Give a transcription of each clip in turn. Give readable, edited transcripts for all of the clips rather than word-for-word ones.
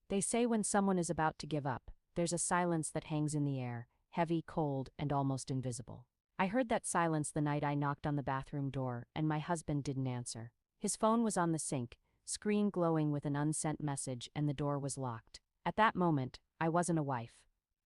They say when someone is about to give up, there's a silence that hangs in the air, heavy, cold, and almost invisible. I heard that silence the night I knocked on the bathroom door, and my husband didn't answer. His phone was on the sink, screen glowing with an unsent message, and the door was locked. At that moment, I wasn't a wife.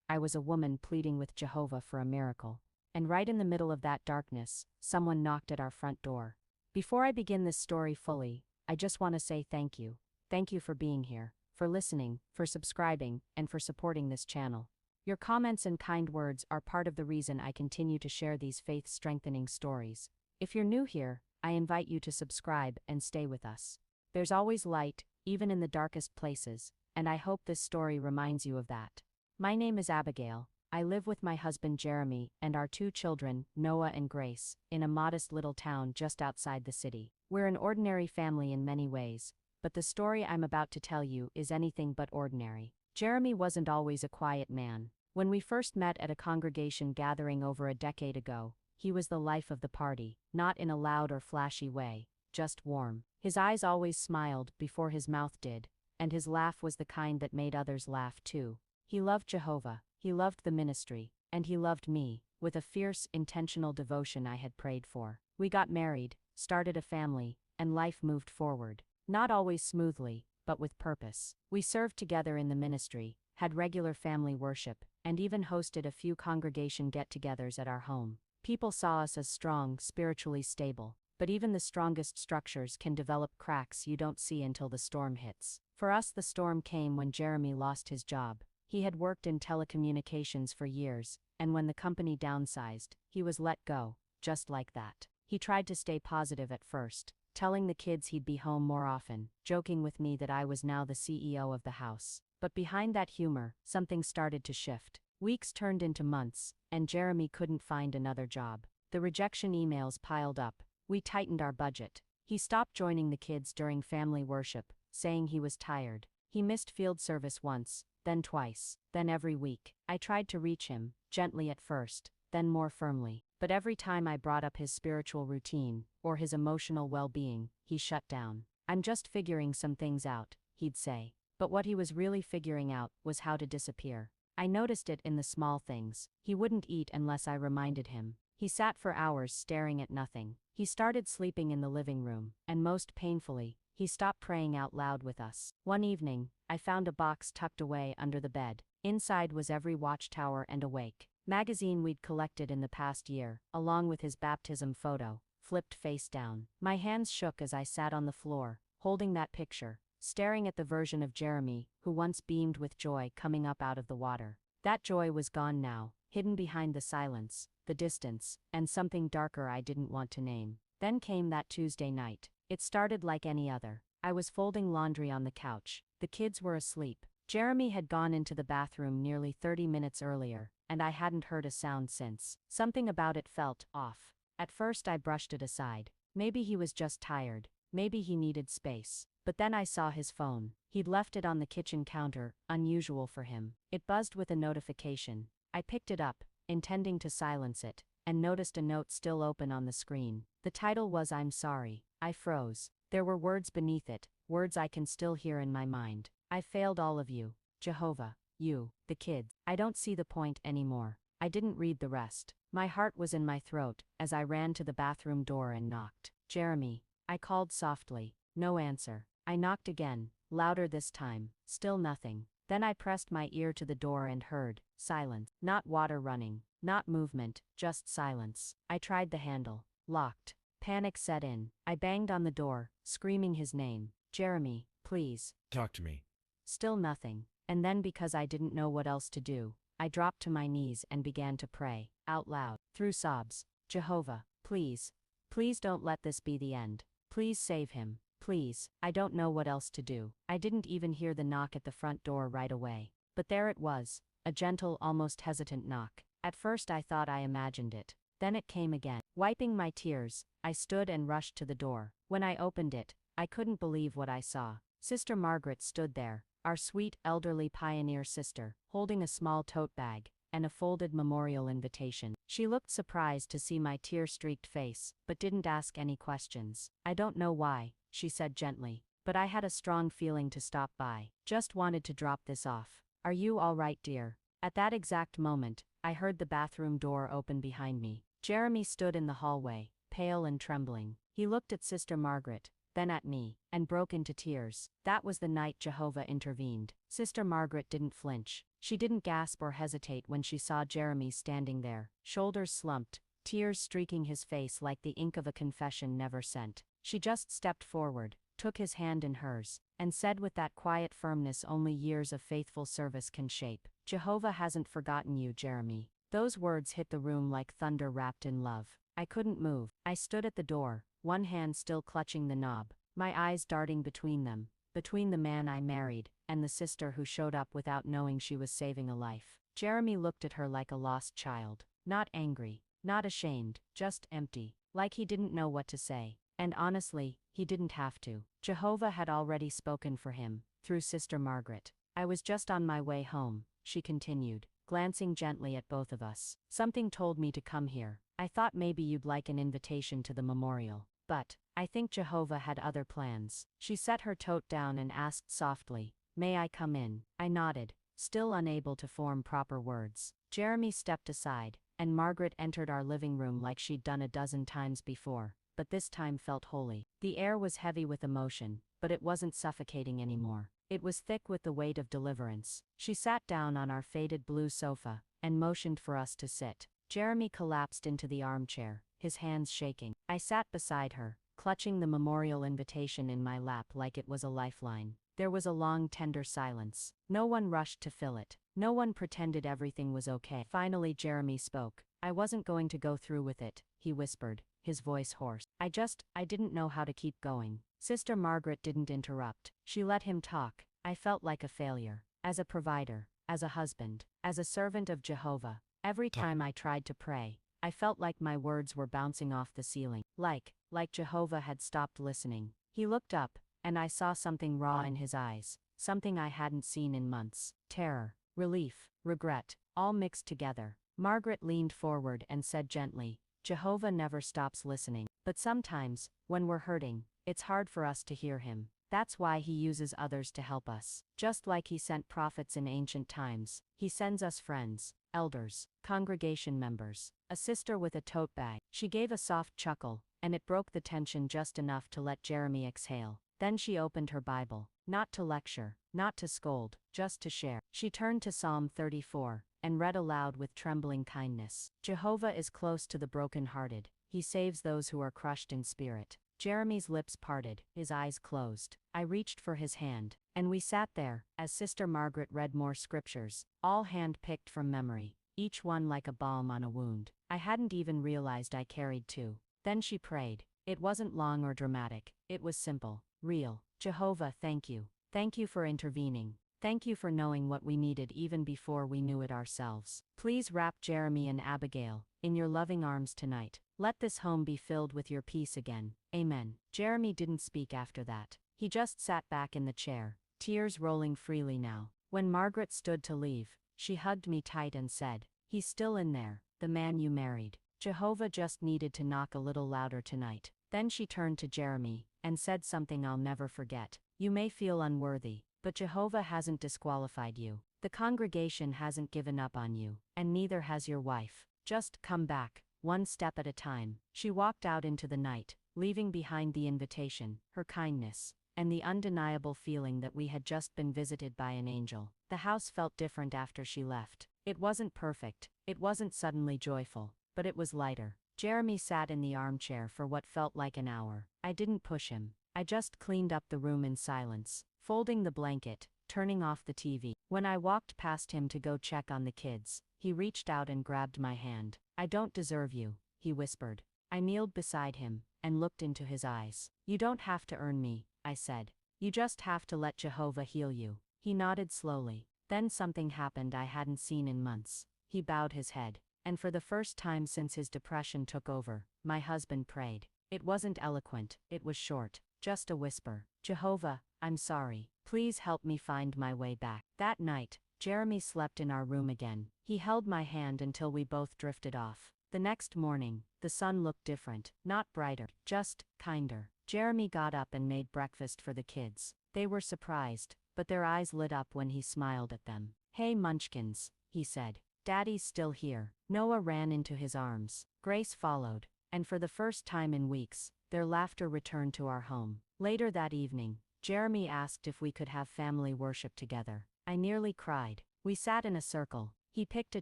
I was a woman pleading with Jehovah for a miracle. And right in the middle of that darkness, someone knocked at our front door. Before I begin this story fully, I just want to say thank you. Thank you for being here, for listening, for subscribing, and for supporting this channel. Your comments and kind words are part of the reason I continue to share these faith-strengthening stories. If you're new here, I invite you to subscribe and stay with us. There's always light, even in the darkest places, and I hope this story reminds you of that. My name is Abigail. I live with my husband Jeremy and our 2 children, Noah and Grace, in a modest little town just outside the city. We're an ordinary family in many ways, but the story I'm about to tell you is anything but ordinary. Jeremy wasn't always a quiet man. When we first met at a congregation gathering over a decade ago, he was the life of the party, not in a loud or flashy way, just warm. His eyes always smiled before his mouth did, and his laugh was the kind that made others laugh too. He loved Jehovah, he loved the ministry, and he loved me, with a fierce, intentional devotion I had prayed for. We got married, started a family, and life moved forward. Not always smoothly, but with purpose. We served together in the ministry, had regular family worship, and even hosted a few congregation get-togethers at our home. People saw us as strong, spiritually stable, but even the strongest structures can develop cracks you don't see until the storm hits. For us, the storm came when Jeremy lost his job. He had worked in telecommunications for years, and when the company downsized, he was let go, just like that. He tried to stay positive at first, telling the kids he'd be home more often, joking with me that I was now the CEO of the house. But behind that humor, something started to shift. Weeks turned into months, and Jeremy couldn't find another job. The rejection emails piled up. We tightened our budget. He stopped joining the kids during family worship, saying he was tired. He missed field service once, then twice, then every week. I tried to reach him, gently at first, then more firmly. But every time I brought up his spiritual routine, or his emotional well-being, he shut down. "I'm just figuring some things out," he'd say. But what he was really figuring out was how to disappear. I noticed it in the small things. He wouldn't eat unless I reminded him. He sat for hours staring at nothing. He started sleeping in the living room, and most painfully, he stopped praying out loud with us. One evening, I found a box tucked away under the bed. Inside was every watchtower and awake magazine we'd collected in the past year, along with his baptism photo, flipped face down. My hands shook as I sat on the floor, holding that picture, staring at the version of Jeremy who once beamed with joy coming up out of the water. That joy was gone now, hidden behind the silence, the distance, and something darker I didn't want to name. Then came that Tuesday night. It started like any other. I was folding laundry on the couch. The kids were asleep. Jeremy had gone into the bathroom nearly 30 minutes earlier, and I hadn't heard a sound since. Something about it felt off. At first I brushed it aside. Maybe he was just tired. Maybe he needed space. But then I saw his phone. He'd left it on the kitchen counter, unusual for him. It buzzed with a notification. I picked it up, intending to silence it, and noticed a note still open on the screen. The title was "I'm sorry." I froze. There were words beneath it, words I can still hear in my mind. "I failed all of you, Jehovah, you, the kids. I don't see the point anymore." I didn't read the rest. My heart was in my throat as I ran to the bathroom door and knocked. "Jeremy," I called softly. No answer. I knocked again, louder this time. Still nothing. Then I pressed my ear to the door and heard silence. Not water running, not movement, just silence. I tried the handle. Locked. Panic set in. I banged on the door, screaming his name. "Jeremy, please. Talk to me." Still nothing. And then, because I didn't know what else to do, I dropped to my knees and began to pray, out loud, through sobs. "Jehovah, please. Please don't let this be the end. Please save him. Please." I don't know what else to do. I didn't even hear the knock at the front door right away. But there it was, a gentle, almost hesitant knock. At first I thought I imagined it. Then it came again. Wiping my tears, I stood and rushed to the door. When I opened it, I couldn't believe what I saw. Sister Margaret stood there, our sweet, elderly pioneer sister, holding a small tote bag and a folded memorial invitation. She looked surprised to see my tear-streaked face, but didn't ask any questions. "I don't know why," she said gently, but I had a strong feeling to stop by. Just wanted to drop this off. Are you all right, dear? At that exact moment, I heard the bathroom door open behind me. Jeremy stood in the hallway, pale and trembling. He looked at Sister Margaret, then at me, and broke into tears. That was the night Jehovah intervened. Sister Margaret didn't flinch. She didn't gasp or hesitate when she saw Jeremy standing there, shoulders slumped, tears streaking his face like the ink of a confession never sent. She just stepped forward, took his hand in hers, and said with that quiet firmness only years of faithful service can shape, "Jehovah hasn't forgotten you, Jeremy." Those words hit the room like thunder wrapped in love. I couldn't move. I stood at the door, one hand still clutching the knob, my eyes darting between them, between the man I married, and the sister who showed up without knowing she was saving a life. Jeremy looked at her like a lost child, not angry, not ashamed, just empty, like he didn't know what to say. And honestly, he didn't have to. Jehovah had already spoken for him, through Sister Margaret. I was just on my way home, she continued, glancing gently at both of us. Something told me to come here. I thought maybe you'd like an invitation to the memorial. But I think Jehovah had other plans. She set her tote down and asked softly, "May I come in?" I nodded, still unable to form proper words. Jeremy stepped aside, and Margaret entered our living room like she'd done a dozen times before, but this time felt holy. The air was heavy with emotion, but it wasn't suffocating anymore. It was thick with the weight of deliverance. She sat down on our faded blue sofa, and motioned for us to sit. Jeremy collapsed into the armchair, his hands shaking. I sat beside her, clutching the memorial invitation in my lap like it was a lifeline. There was a long, tender silence. No one rushed to fill it. No one pretended everything was okay. Finally, Jeremy spoke. "I wasn't going to go through with it," he whispered, his voice hoarse. I didn't know how to keep going." Sister Margaret didn't interrupt. She let him talk. I felt like a failure. As a provider, as a husband, as a servant of Jehovah. Every time I tried to pray, I felt like my words were bouncing off the ceiling. Like Jehovah had stopped listening. He looked up, and I saw something raw in his eyes, something I hadn't seen in months. Terror, relief, regret, all mixed together. Margaret leaned forward and said gently, "Jehovah never stops listening. But sometimes, when we're hurting, it's hard for us to hear him. That's why he uses others to help us. Just like he sent prophets in ancient times, he sends us friends, elders, congregation members." A sister with a tote bag. She gave a soft chuckle, and it broke the tension just enough to let Jeremy exhale. Then she opened her Bible, not to lecture, not to scold, just to share. She turned to Psalm 34, and read aloud with trembling kindness. "Jehovah is close to the brokenhearted. He saves those who are crushed in spirit." Jeremy's lips parted, his eyes closed. I reached for his hand, and we sat there, as Sister Margaret read more scriptures, all hand-picked from memory, each one like a balm on a wound. I hadn't even realized I carried two. Then she prayed. It wasn't long or dramatic. It was simple, real. "Jehovah, thank you. Thank you for intervening. Thank you for knowing what we needed even before we knew it ourselves. Please wrap Jeremy and Abigail in your loving arms tonight. Let this home be filled with your peace again. Amen." Jeremy didn't speak after that. He just sat back in the chair, tears rolling freely now. When Margaret stood to leave, she hugged me tight and said, "He's still in there, the man you married. Jehovah just needed to knock a little louder tonight." Then she turned to Jeremy, and said something I'll never forget. "You may feel unworthy, but Jehovah hasn't disqualified you. The congregation hasn't given up on you, and neither has your wife. Just come back, one step at a time." She walked out into the night, leaving behind the invitation, her kindness, and the undeniable feeling that we had just been visited by an angel. The house felt different after she left. It wasn't perfect, it wasn't suddenly joyful, but it was lighter. Jeremy sat in the armchair for what felt like an hour. I didn't push him. I just cleaned up the room in silence, folding the blanket, turning off the TV. When I walked past him to go check on the kids, he reached out and grabbed my hand. "I don't deserve you," he whispered. I kneeled beside him, and looked into his eyes. "You don't have to earn me," I said. "You just have to let Jehovah heal you." He nodded slowly. Then something happened I hadn't seen in months. He bowed his head, and for the first time since his depression took over, my husband prayed. It wasn't eloquent, it was short, just a whisper. "Jehovah, I'm sorry. Please help me find my way back." That night, Jeremy slept in our room again. He held my hand until we both drifted off. The next morning, the sun looked different, not brighter, just kinder. Jeremy got up and made breakfast for the kids. They were surprised, but their eyes lit up when he smiled at them. "Hey Munchkins," he said. "Daddy's still here." Noah ran into his arms. Grace followed, and for the first time in weeks, their laughter returned to our home. Later that evening, Jeremy asked if we could have family worship together. I nearly cried. We sat in a circle. He picked a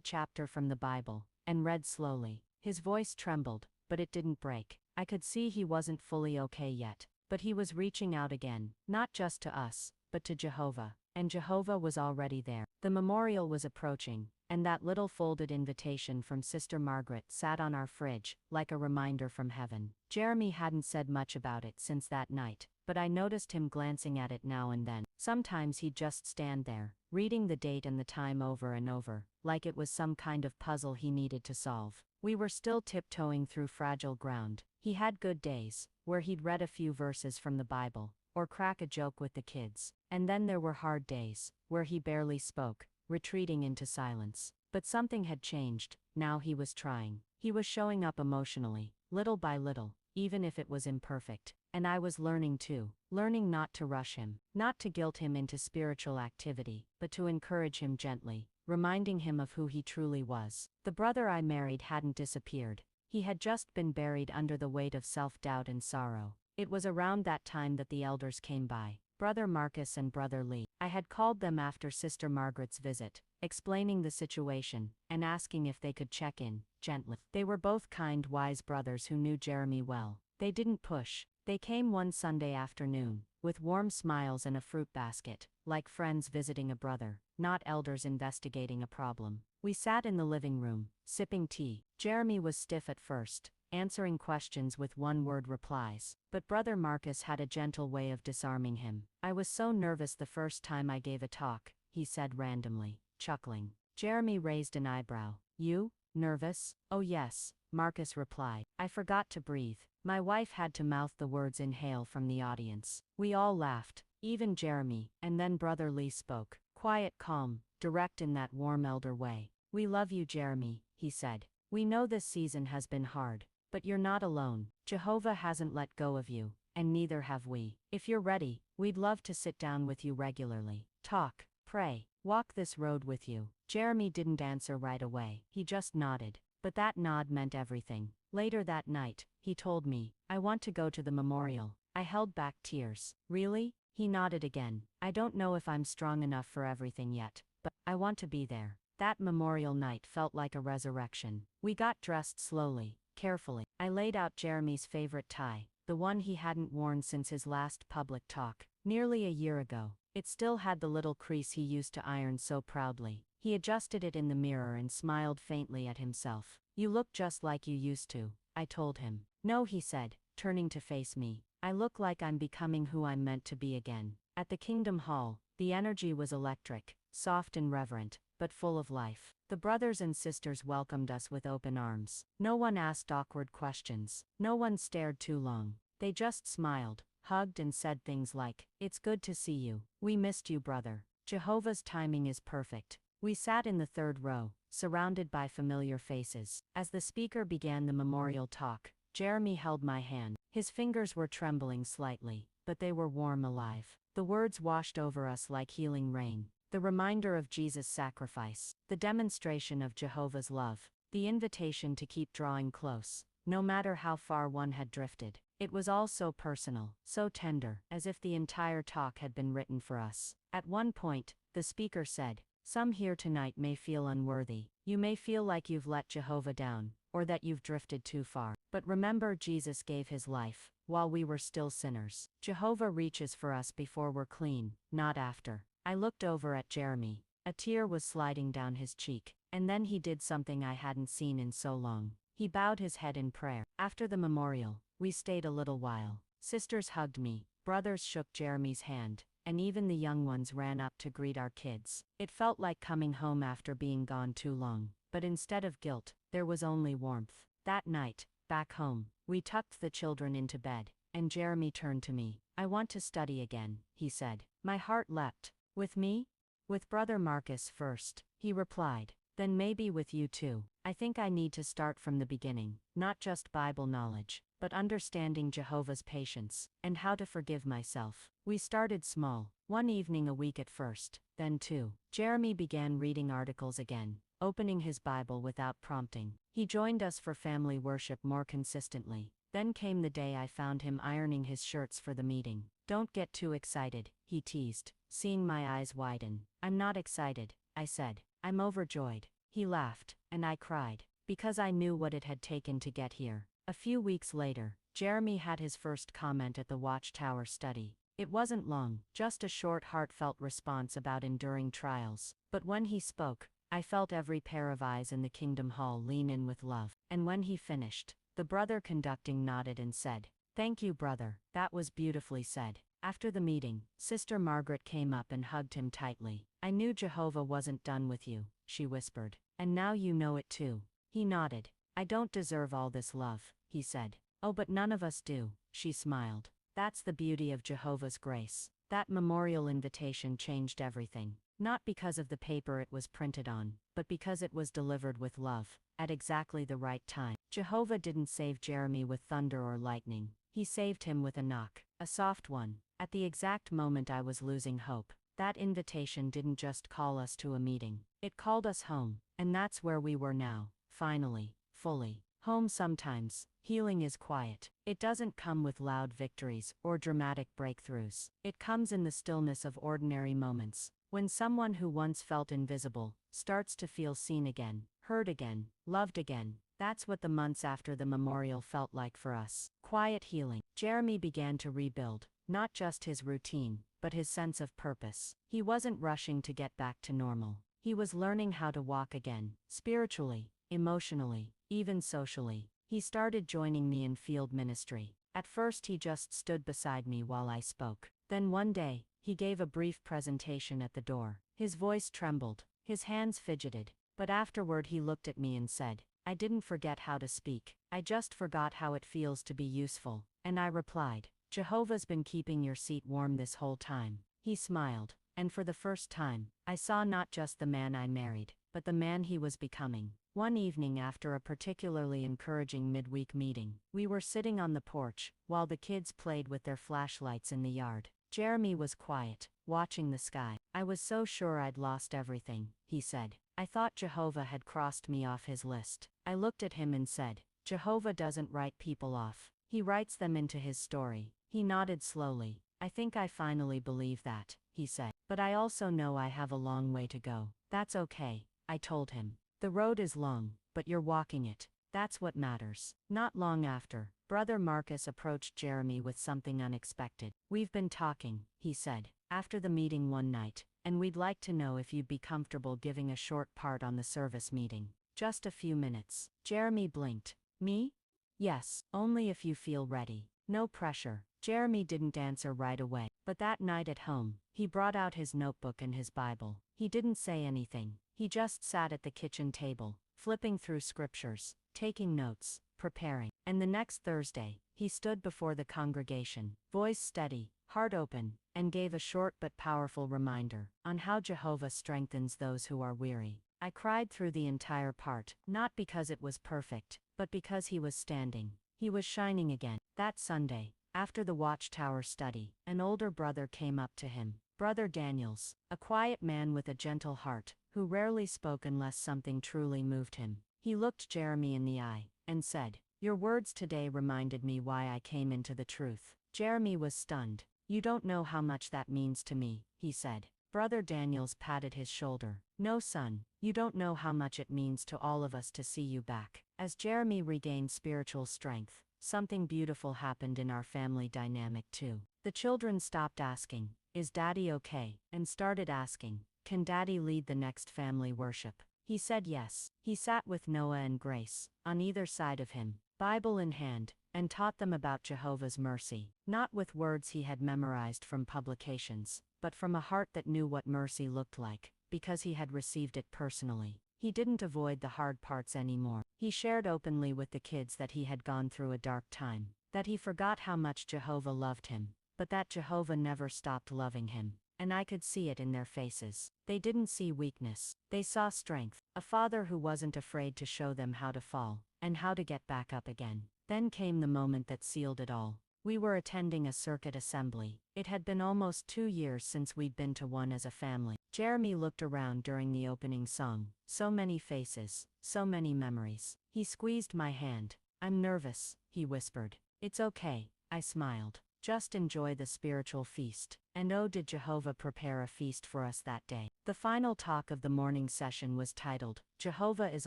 chapter from the Bible and read slowly. His voice trembled, but it didn't break. I could see he wasn't fully okay yet, but he was reaching out again, not just to us, but to Jehovah. And Jehovah was already there. The memorial was approaching, and that little folded invitation from Sister Margaret sat on our fridge, like a reminder from heaven. Jeremy hadn't said much about it since that night, but I noticed him glancing at it now and then. Sometimes he'd just stand there, reading the date and the time over and over, like it was some kind of puzzle he needed to solve. We were still tiptoeing through fragile ground. He had good days, where he'd read a few verses from the Bible, or crack a joke with the kids. And then there were hard days, where he barely spoke, retreating into silence. But something had changed. Now he was trying. He was showing up emotionally, little by little, even if it was imperfect. And I was learning too. Learning not to rush him, not to guilt him into spiritual activity, but to encourage him gently, reminding him of who he truly was. The brother I married hadn't disappeared. He had just been buried under the weight of self-doubt and sorrow. It was around that time that the elders came by, Brother Marcus and Brother Lee. I had called them after Sister Margaret's visit, explaining the situation, and asking if they could check in, gently. They were both kind, wise brothers who knew Jeremy well. They didn't push. They came one Sunday afternoon, with warm smiles and a fruit basket, like friends visiting a brother, not elders investigating a problem. We sat in the living room, sipping tea. Jeremy was stiff at first, answering questions with one-word replies, but Brother Marcus had a gentle way of disarming him. "I was so nervous the first time I gave a talk," he said randomly, chuckling. Jeremy raised an eyebrow. "You? Nervous?" "Oh yes," Marcus replied. "I forgot to breathe." My wife had to mouth the words inhale from the audience. We all laughed, even Jeremy, and then Brother Lee spoke. Quiet, calm, direct in that warm elder way. "We love you, Jeremy," he said. "We know this season has been hard, but you're not alone. Jehovah hasn't let go of you, and neither have we. If you're ready, we'd love to sit down with you regularly. Talk, pray, walk this road with you." Jeremy didn't answer right away. He just nodded, but that nod meant everything. Later that night, he told me, "I want to go to the memorial." I held back tears. "Really?" He nodded again. "I don't know if I'm strong enough for everything yet, but I want to be there." That memorial night felt like a resurrection. We got dressed slowly, carefully. I laid out Jeremy's favorite tie, the one he hadn't worn since his last public talk, nearly a year ago. It still had the little crease he used to iron so proudly. He adjusted it in the mirror and smiled faintly at himself. "You look just like you used to," I told him. "No," he said, turning to face me. "I look like I'm becoming who I'm meant to be again." At the Kingdom Hall, the energy was electric, soft and reverent, but full of life. The brothers and sisters welcomed us with open arms. No one asked awkward questions. No one stared too long. They just smiled, hugged and said things like, "It's good to see you. We missed you, brother. Jehovah's timing is perfect." We sat in the third row, surrounded by familiar faces. As the speaker began the memorial talk, Jeremy held my hand. His fingers were trembling slightly, but they were warm, alive. The words washed over us like healing rain. The reminder of Jesus' sacrifice, the demonstration of Jehovah's love, the invitation to keep drawing close, no matter how far one had drifted. It was all so personal, so tender, as if the entire talk had been written for us. At one point, the speaker said, "Some here tonight may feel unworthy. You may feel like you've let Jehovah down, or that you've drifted too far. But remember, Jesus gave his life, while we were still sinners. Jehovah reaches for us before we're clean, not after." I looked over at Jeremy. A tear was sliding down his cheek, and then he did something I hadn't seen in so long. He bowed his head in prayer. After the memorial, we stayed a little while. Sisters hugged me, brothers shook Jeremy's hand, and even the young ones ran up to greet our kids. It felt like coming home after being gone too long, but instead of guilt, there was only warmth. That night, back home, we tucked the children into bed, and Jeremy turned to me. "I want to study again," he said. My heart leapt. "With me?" "With Brother Marcus first," he replied. Then maybe with you too. I think I need to start from the beginning, not just Bible knowledge, but understanding Jehovah's patience, and how to forgive myself. We started small, one evening a week at first, then two. Jeremy began reading articles again, opening his Bible without prompting. He joined us for family worship more consistently. Then came the day I found him ironing his shirts for the meeting. "Don't get too excited," he teased, seeing my eyes widen. "I'm not excited," I said. "I'm overjoyed." He laughed, and I cried, because I knew what it had taken to get here. A few weeks later, Jeremy had his first comment at the Watchtower study. It wasn't long, just a short heartfelt response about enduring trials. But when he spoke, I felt every pair of eyes in the Kingdom Hall lean in with love. And when he finished, the brother conducting nodded and said, "Thank you, brother, that was beautifully said." After the meeting, Sister Margaret came up and hugged him tightly. "I knew Jehovah wasn't done with you," she whispered. "And now you know it too." He nodded. "I don't deserve all this love," he said. "Oh, but none of us do," she smiled. "That's the beauty of Jehovah's grace." That memorial invitation changed everything. Not because of the paper it was printed on, but because it was delivered with love, at exactly the right time. Jehovah didn't save Jeremy with thunder or lightning. He saved him with a knock, a soft one, at the exact moment I was losing hope. That invitation didn't just call us to a meeting. It called us home, and that's where we were now, finally, fully. Home sometimes, healing is quiet. It doesn't come with loud victories or dramatic breakthroughs. It comes in the stillness of ordinary moments, when someone who once felt invisible starts to feel seen again, heard again, loved again. That's what the months after the memorial felt like for us. Quiet healing. Jeremy began to rebuild, not just his routine, but his sense of purpose. He wasn't rushing to get back to normal. He was learning how to walk again, spiritually, emotionally, even socially. He started joining me in field ministry. At first he just stood beside me while I spoke. Then one day, he gave a brief presentation at the door. His voice trembled, his hands fidgeted, but afterward he looked at me and said, "I didn't forget how to speak. I just forgot how it feels to be useful." And I replied, "Jehovah's been keeping your seat warm this whole time." He smiled, and for the first time, I saw not just the man I married, but the man he was becoming. One evening after a particularly encouraging midweek meeting, we were sitting on the porch, while the kids played with their flashlights in the yard. Jeremy was quiet, watching the sky. "I was so sure I'd lost everything," he said. "I thought Jehovah had crossed me off his list." I looked at him and said, "Jehovah doesn't write people off. He writes them into his story." He nodded slowly. "I think I finally believe that," he said. "But I also know I have a long way to go." "That's okay," I told him. "The road is long, but you're walking it. That's what matters." Not long after, Brother Marcus approached Jeremy with something unexpected. "We've been talking," he said, after the meeting one night, "and we'd like to know if you'd be comfortable giving a short part on the service meeting. Just a few minutes." Jeremy blinked. "Me? Yes, only if you feel ready. No pressure." Jeremy didn't answer right away, but that night at home, he brought out his notebook and his Bible. He didn't say anything. He just sat at the kitchen table, flipping through scriptures, taking notes, preparing. And the next Thursday, he stood before the congregation, voice steady, heart open, and gave a short but powerful reminder on how Jehovah strengthens those who are weary. I cried through the entire part, not because it was perfect, but because he was standing. He was shining again. That Sunday, after the Watchtower study, an older brother came up to him, Brother Daniels, a quiet man with a gentle heart, who rarely spoke unless something truly moved him. He looked Jeremy in the eye, and said, "Your words today reminded me why I came into the truth." Jeremy was stunned. "You don't know how much that means to me," he said. Brother Daniels patted his shoulder. "No, son, you don't know how much it means to all of us to see you back." As Jeremy regained spiritual strength, something beautiful happened in our family dynamic too. The children stopped asking, "Is Daddy okay?" and started asking, "Can Daddy lead the next family worship?" He said yes. He sat with Noah and Grace, on either side of him, Bible in hand, and taught them about Jehovah's mercy, not with words he had memorized from publications, but from a heart that knew what mercy looked like, because he had received it personally. He didn't avoid the hard parts anymore. He shared openly with the kids that he had gone through a dark time, that he forgot how much Jehovah loved him, but that Jehovah never stopped loving him. and I could see it in their faces. They didn't see weakness. They saw strength. A father who wasn't afraid to show them how to fall, and how to get back up again. Then came the moment that sealed it all. We were attending a circuit assembly. It had been almost 2 years since we'd been to one as a family. Jeremy looked around during the opening song. So many faces, so many memories. He squeezed my hand. "I'm nervous," he whispered. "It's okay," I smiled. "Just enjoy the spiritual feast." And oh, did Jehovah prepare a feast for us that day. The final talk of the morning session was titled, "Jehovah is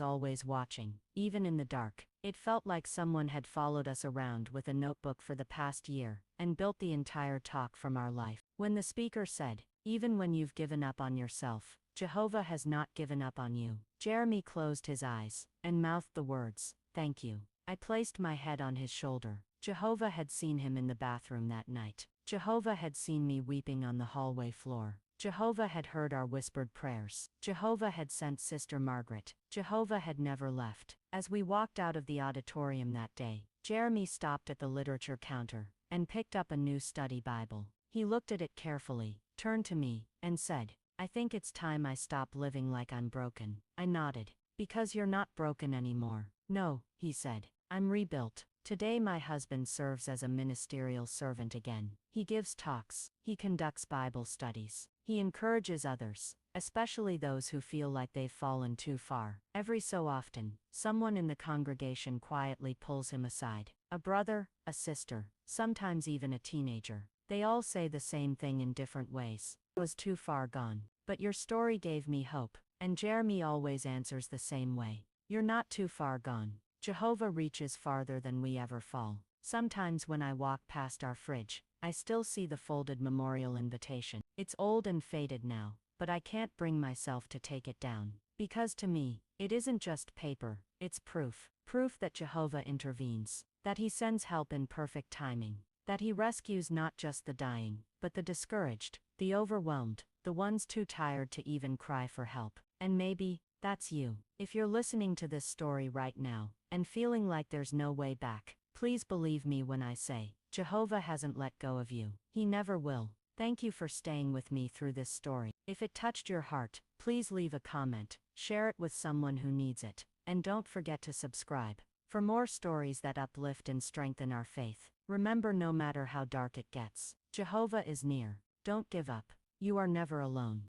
always watching, even in the dark." It felt like someone had followed us around with a notebook for the past year, and built the entire talk from our life. When the speaker said, "Even when you've given up on yourself, Jehovah has not given up on you," Jeremy closed his eyes, and mouthed the words, "Thank you." I placed my head on his shoulder. Jehovah had seen him in the bathroom that night. Jehovah had seen me weeping on the hallway floor. Jehovah had heard our whispered prayers. Jehovah had sent Sister Margaret. Jehovah had never left. As we walked out of the auditorium that day, Jeremy stopped at the literature counter, and picked up a new study Bible. He looked at it carefully, turned to me, and said, "I think it's time I stop living like I'm broken." I nodded. "Because you're not broken anymore." "No," he said. "I'm rebuilt." Today my husband serves as a ministerial servant again. He gives talks. He conducts Bible studies. He encourages others, especially those who feel like they've fallen too far. Every so often, someone in the congregation quietly pulls him aside. A brother, a sister, sometimes even a teenager. They all say the same thing in different ways. "I was too far gone. But your story gave me hope." And Jeremy always answers the same way. "You're not too far gone. Jehovah reaches farther than we ever fall." Sometimes when I walk past our fridge, I still see the folded memorial invitation. It's old and faded now, but I can't bring myself to take it down. Because to me, it isn't just paper, it's proof. Proof that Jehovah intervenes, that he sends help in perfect timing, that he rescues not just the dying, but the discouraged, the overwhelmed, the ones too tired to even cry for help. And maybe, that's you. If you're listening to this story right now, and feeling like there's no way back, please believe me when I say, Jehovah hasn't let go of you. He never will. Thank you for staying with me through this story. If it touched your heart, please leave a comment, share it with someone who needs it, and don't forget to subscribe for more stories that uplift and strengthen our faith. Remember, no matter how dark it gets, Jehovah is near. Don't give up. You are never alone.